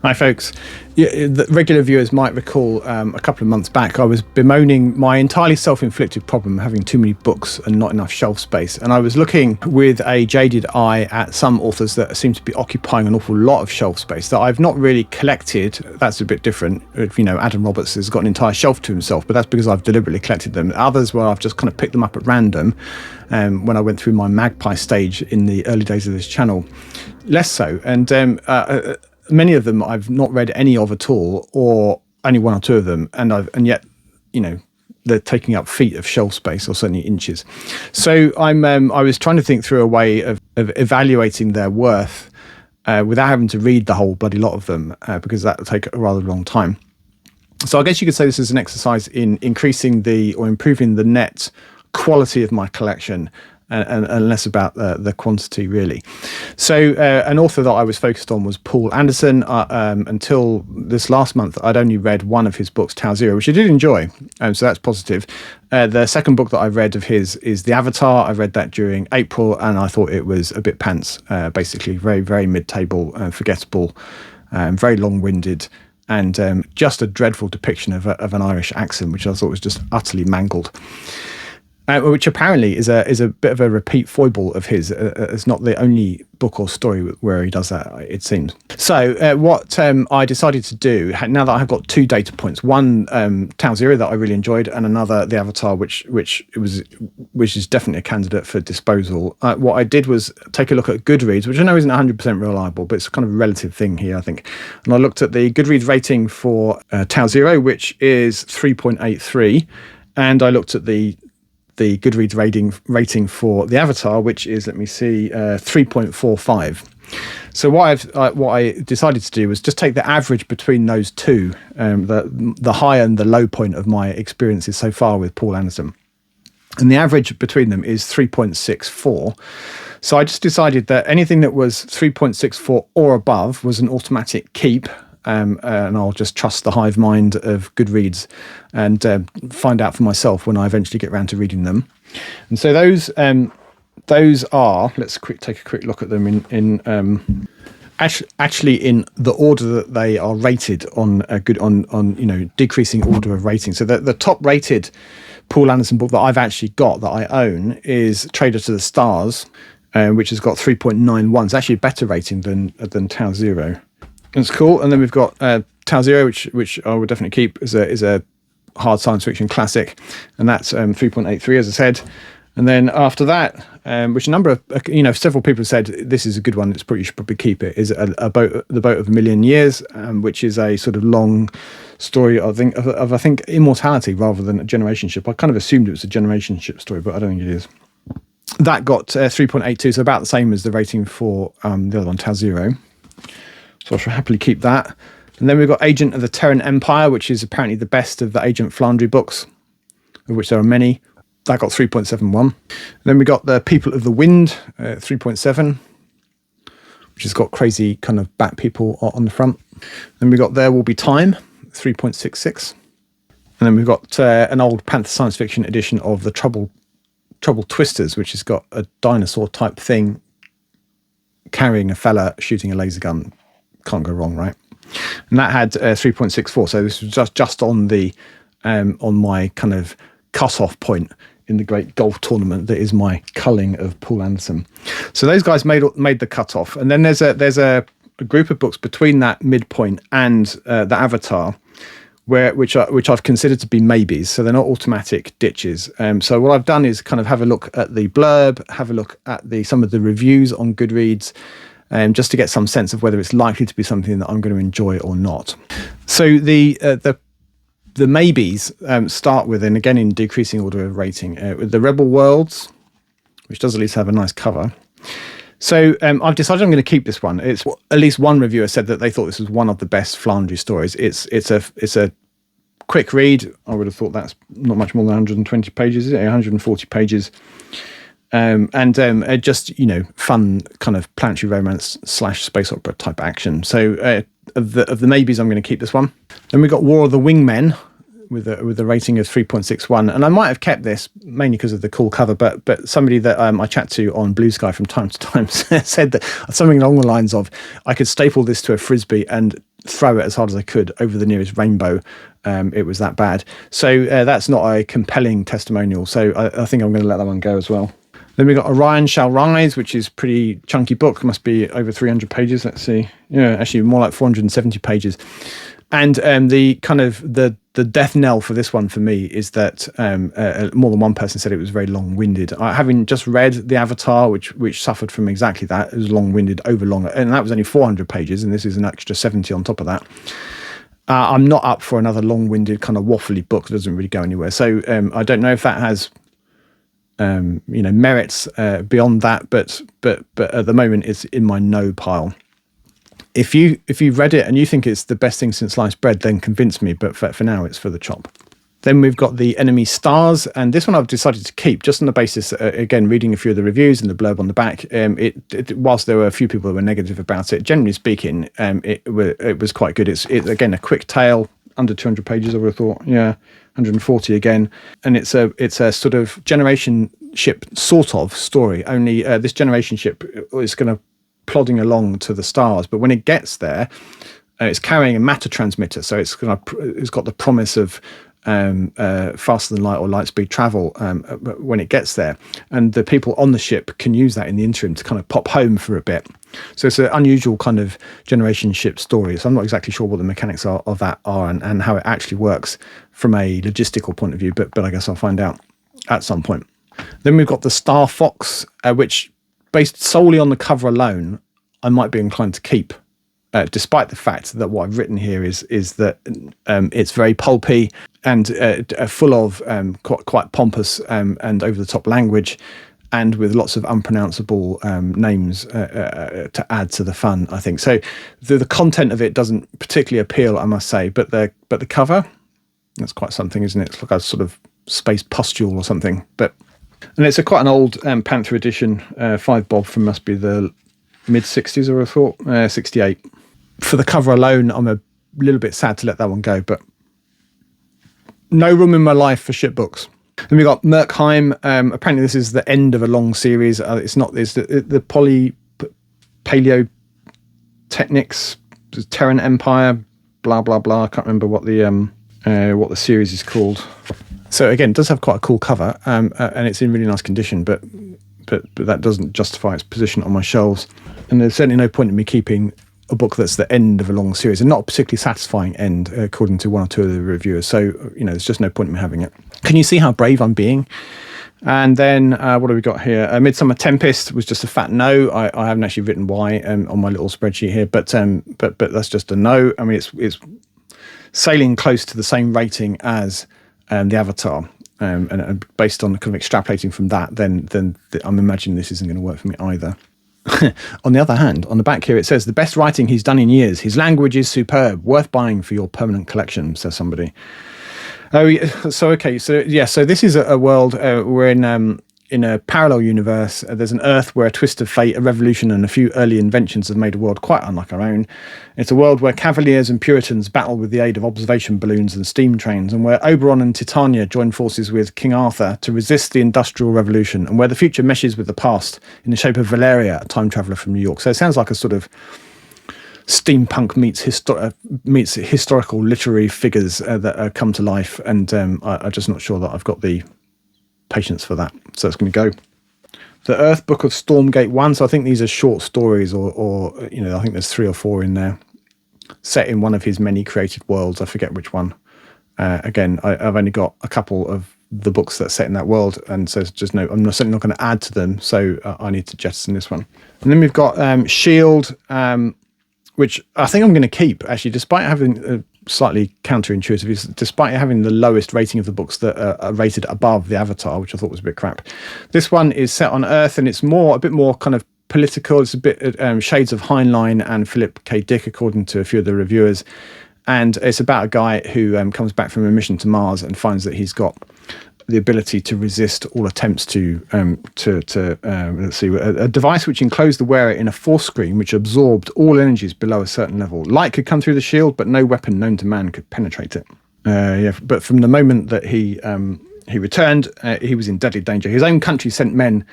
Hi folks. Yeah, the regular viewers might recall a couple of months back I was bemoaning my entirely self-inflicted problem having too many books and not enough shelf space, and I was looking with a jaded eye at some authors that seem to be occupying an awful lot of shelf space that I've not really collected. That's a bit different. You know, Adam Roberts has got an entire shelf to himself, but that's because I've deliberately collected them. Others where I've just kind of picked them up at random when I went through my magpie stage in the early days of this channel. Less so, and many of them I've not read any of at all, or only one or two of them, and yet, you know, they're taking up feet of shelf space, or certainly inches. So I was trying to think through a way of evaluating their worth without having to read the whole bloody lot of them, because that would take a rather long time. So I guess you could say this is an exercise in increasing or improving the net quality of my collection, and less about the quantity, really. So an author that I was focused on was Poul Anderson. Until this last month, I'd only read one of his books, Tau Zero, which I did enjoy, so that's positive. The second book that I read of his is The Avatar. I read that during April, and I thought it was a bit pants, basically very, very mid-table, forgettable, very long-winded, and just a dreadful depiction of an Irish accent, which I thought was just utterly mangled. Which apparently is a bit of a repeat foible of his. It's not the only book or story where he does that, it seems. So what I decided to do, now that I've got two data points, one Tau Zero that I really enjoyed, and another The Avatar, which is definitely a candidate for disposal. What I did was take a look at Goodreads, which I know isn't 100% reliable, but it's kind of a relative thing here, I think. And I looked at the Goodreads rating for Tau Zero, which is 3.83, and I looked at the Goodreads rating for The Avatar, which is, let me see, 3.45. So what I decided to do was just take the average between those two, the high and the low point of my experiences so far with Poul Anderson. And the average between them is 3.64. So I just decided that anything that was 3.64 or above was an automatic keep. And I'll just trust the hive mind of Goodreads and find out for myself when I eventually get around to reading them. And so those are, let's take a quick look at them in actually in the order that they are rated on decreasing order of rating. So the top rated Poul Anderson book that I've actually got that I own is Trader to the Stars, which has got 3.91. It's actually a better rating than Tau Zero. It's cool. And then we've got Tau Zero, which I would definitely keep, is a hard science fiction classic, and that's 3.83, as I said. And then after that, which a number of several people have said this is a good one, you should probably keep it, is the Boat of a Million Years, which is a sort of long story of immortality rather than a generation ship. I kind of assumed it was a generation ship story, but I don't think it is. That got 3.82, so about the same as the rating for the other one, Tau Zero. So I shall happily keep that. And then we've got Agent of the Terran Empire, which is apparently the best of the Agent Flandry books, of which there are many. That got 3.71. And then we got the People of the Wind, 3.7, which has got crazy kind of bat people on the front. Then we got There Will Be Time, 3.66. And then we've got an old Panther science fiction edition of the Trouble Twisters, which has got a dinosaur type thing carrying a fella shooting a laser gun. Can't go wrong, right? And that had 3.64. So this was just on the on my kind of cut-off point in the great golf tournament that is my culling of Poul Anderson. So those guys made the cut-off. And then there's a group of books between that midpoint and the Avatar, which I've considered to be maybes. So they're not automatic ditches. So what I've done is kind of have a look at the blurb, have a look at some of the reviews on Goodreads, just to get some sense of whether it's likely to be something that I'm going to enjoy or not. So the maybes start with, and again in decreasing order of rating, with the Rebel Worlds, which does at least have a nice cover. So I've decided I'm going to keep this one. It's at least one reviewer said that they thought this was one of the best Flandry stories. It's a quick read. I would have thought that's not much more than 120 pages, is it? 140 pages. Just, fun kind of planetary romance / space opera type action. So of the maybes, I'm going to keep this one. Then we got War of the Wingmen with a rating of 3.61, and I might have kept this mainly because of the cool cover, but somebody that I chat to on Blue Sky from time to time said that something along the lines of, I could staple this to a frisbee and throw it as hard as I could over the nearest rainbow. It was that bad. So that's not a compelling testimonial. So I think I'm going to let that one go as well. Then we've got Orion Shall Rise, which is a pretty chunky book. Must be over 300 pages. Let's see. Yeah, actually more like 470 pages. And the kind of the death knell for this one for me is that more than one person said it was very long-winded. Having just read The Avatar, which suffered from exactly that, it was long-winded, overlong, and that was only 400 pages, and this is an extra 70 on top of that. I'm not up for another long-winded kind of waffly book that doesn't really go anywhere. So I don't know if that has merits beyond that, but at the moment it's in my no pile. If you've read it and you think it's the best thing since sliced bread, then convince me, but for now it's for the chop. Then we've got The Enemy Stars, and this one I've decided to keep just on the basis, again, reading a few of the reviews and the blurb on the back. Whilst there were a few people that were negative about it, generally speaking, it was quite good. It's again a quick tale, under 200 pages, I would have thought. Yeah, 140 again, and it's a sort of generation ship sort of story. Only this generation ship is going to plodding along to the stars, but when it gets there, it's carrying a matter transmitter, so it's got the promise of faster than light or light speed travel when it gets there, and the people on the ship can use that in the interim to kind of pop home for a bit. So it's an unusual kind of generation ship story. So I'm not exactly sure what the mechanics of that are and how it actually works from a logistical point of view, but I guess I'll find out at some point. Then we've got The Star Fox, which, based solely on the cover alone, I might be inclined to keep, despite the fact that what I've written here is that it's very pulpy and full of quite pompous and over-the-top language, and with lots of unpronounceable names to add to the fun, I think. So the content of it doesn't particularly appeal, I must say, but the cover, that's quite something, isn't it? It's like a sort of space pustule or something. And it's quite an old Panther edition, 5 bob from must be the mid-60s, or I thought, 68. For the cover alone, I'm a little bit sad to let that one go, but no room in my life for shit books. Then we got Merkheim. Apparently this is the end of a long series. It's not. It's the Paleotechnics, Terran Empire, blah blah blah. I can't remember what the series is called. So again, it does have quite a cool cover, and it's in really nice condition, but that doesn't justify its position on my shelves. And there's certainly no point in me keeping a book that's the end of a long series, and not a particularly satisfying end, according to one or two of the reviewers. So, there's just no point in me having it. Can you see how brave I'm being? And then what have we got here? Midsummer Tempest was just a fat no. I haven't actually written why on my little spreadsheet here, but that's just a no. I mean, it's sailing close to the same rating as The Avatar. And based on kind of extrapolating from that, then I'm imagining this isn't going to work for me either. On the other hand, on the back here it says, the best writing he's done in years. His language is superb, worth buying for your permanent collection, says somebody. Oh, so okay, so this is a world we're in a parallel universe. There's an Earth where a twist of fate, a revolution, and a few early inventions have made a world quite unlike our own. It's a world where Cavaliers and Puritans battle with the aid of observation balloons and steam trains, and where Oberon and Titania join forces with King Arthur to resist the Industrial Revolution, and where the future meshes with the past in the shape of Valeria, a time traveller from New York. So it sounds like a sort of steampunk meets historical literary figures that come to life, and I'm just not sure that I've got the patience for that, so it's going to go. The Earth Book of Stormgate 1, so I think these are short stories, or I think there's 3 or 4 in there, set in one of his many created worlds. I forget which one. Again, I've only got a couple of the books that are set in that world, and so just no, I'm certainly not going to add to them, so I need to jettison this one. And then we've got Shield, which I think I'm going to keep, actually, despite having slightly counterintuitive, despite having the lowest rating of the books that are rated above The Avatar, which I thought was a bit crap. This one is set on Earth, and it's a bit more kind of political. It's a bit shades of Heinlein and Philip K. Dick, according to a few of the reviewers. And it's about a guy who comes back from a mission to Mars and finds that he's got the ability to resist all attempts to let's see, a device which enclosed the wearer in a force screen which absorbed all energies below a certain level. Light could come through the shield, but no weapon known to man could penetrate it. But from the moment that he returned, he was in deadly danger. His own country sent men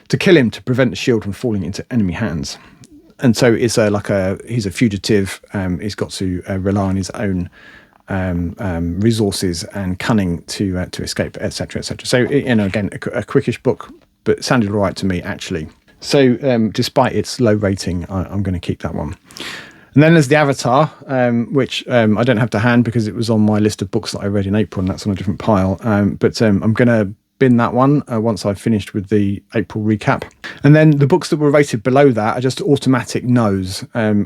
to kill him to prevent the shield from falling into enemy hands. and so it's he's a fugitive. He's got to rely on his own resources and cunning to escape, etc., etc. So again, a quickish book, but it sounded all right to me actually. So despite its low rating, I'm going to keep that one. And then there's The Avatar, which I don't have to hand because it was on my list of books that I read in April, and that's on a different pile. But I'm going to bin that one once I've finished with the April recap. And then the books that were rated below that are just automatic no's. I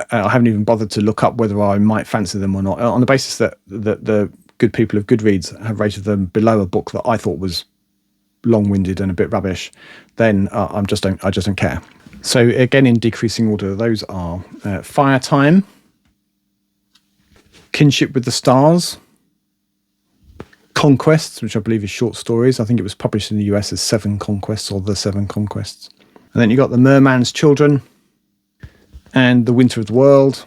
haven't even bothered to look up whether I might fancy them or not, on the basis that the good people of Goodreads have rated them below a book that I thought was long-winded and a bit rubbish. Then I just don't care. So again, in decreasing order, those are Fire Time, Kinship with the Stars, Conquests, which I believe is short stories. I think it was published in the US as 7 Conquests or The 7 Conquests. And then you got The Merman's Children and The Winter of the World,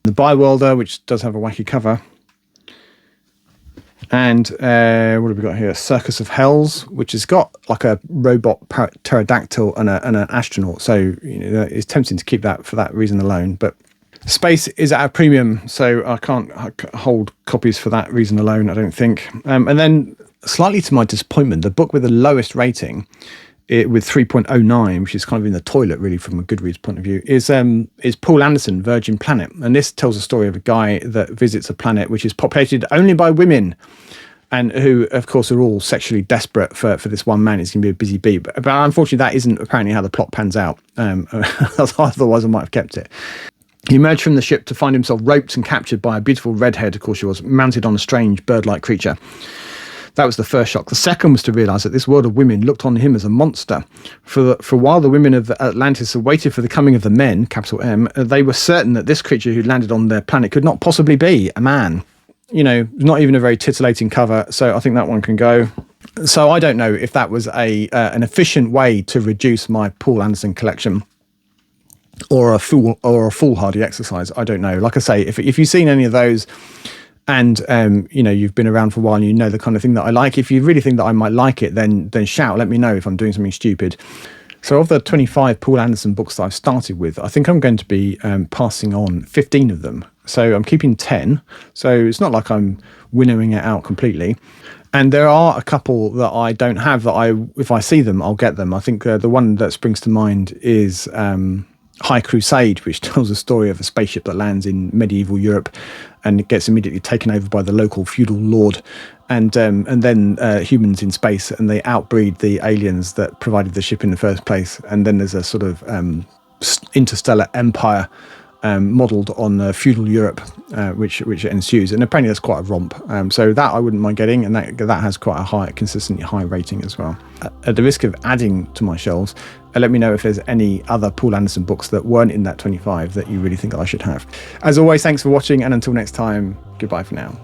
The Byworlder, which does have a wacky cover. And what have we got here? Circus of Hells, which has got like a robot pterodactyl and an astronaut. So it's tempting to keep that for that reason alone. But space is at a premium, so I can't hold copies for that reason alone, I don't think. And then, slightly to my disappointment, the book with the lowest rating, with 3.09, which is kind of in the toilet really from a Goodreads point of view, is Poul Anderson, Virgin Planet. And this tells a story of a guy that visits a planet which is populated only by women, and who, of course, are all sexually desperate for this one man. He's going to be a busy bee. But unfortunately, that isn't apparently how the plot pans out. Otherwise, I might have kept it. He emerged from the ship to find himself roped and captured by a beautiful redhead, of course she was, mounted on a strange bird-like creature. That was the first shock. The second was to realise that this world of women looked on him as a monster. For while the women of Atlantis had waited for the coming of the men, capital M, they were certain that this creature who landed on their planet could not possibly be a man. Not even a very titillating cover, so I think that one can go. So I don't know if that was an efficient way to reduce my Poul Anderson collection, or a foolhardy exercise. I don't know. Like I say, if you've seen any of those, and you've been around for a while and you know the kind of thing that I like, if you really think that I might like it, then shout, let me know if I'm doing something stupid. So of the 25 Poul Anderson books that I've started with, I think I'm going to be passing on 15 of them. So I'm keeping 10. So it's not like I'm winnowing it out completely. And there are a couple that I don't have that if I see them, I'll get them. I think the one that springs to mind is High Crusade, which tells a story of a spaceship that lands in medieval Europe and it gets immediately taken over by the local feudal lord, and then humans in space, and they outbreed the aliens that provided the ship in the first place. And then there's a sort of interstellar empire modelled on feudal Europe, which ensues, and apparently that's quite a romp. So that I wouldn't mind getting, and that has quite a consistently high rating as well. At the risk of adding to my shelves, let me know if there's any other Poul Anderson books that weren't in that 25 that you really think I should have. As always, thanks for watching, and until next time, goodbye for now.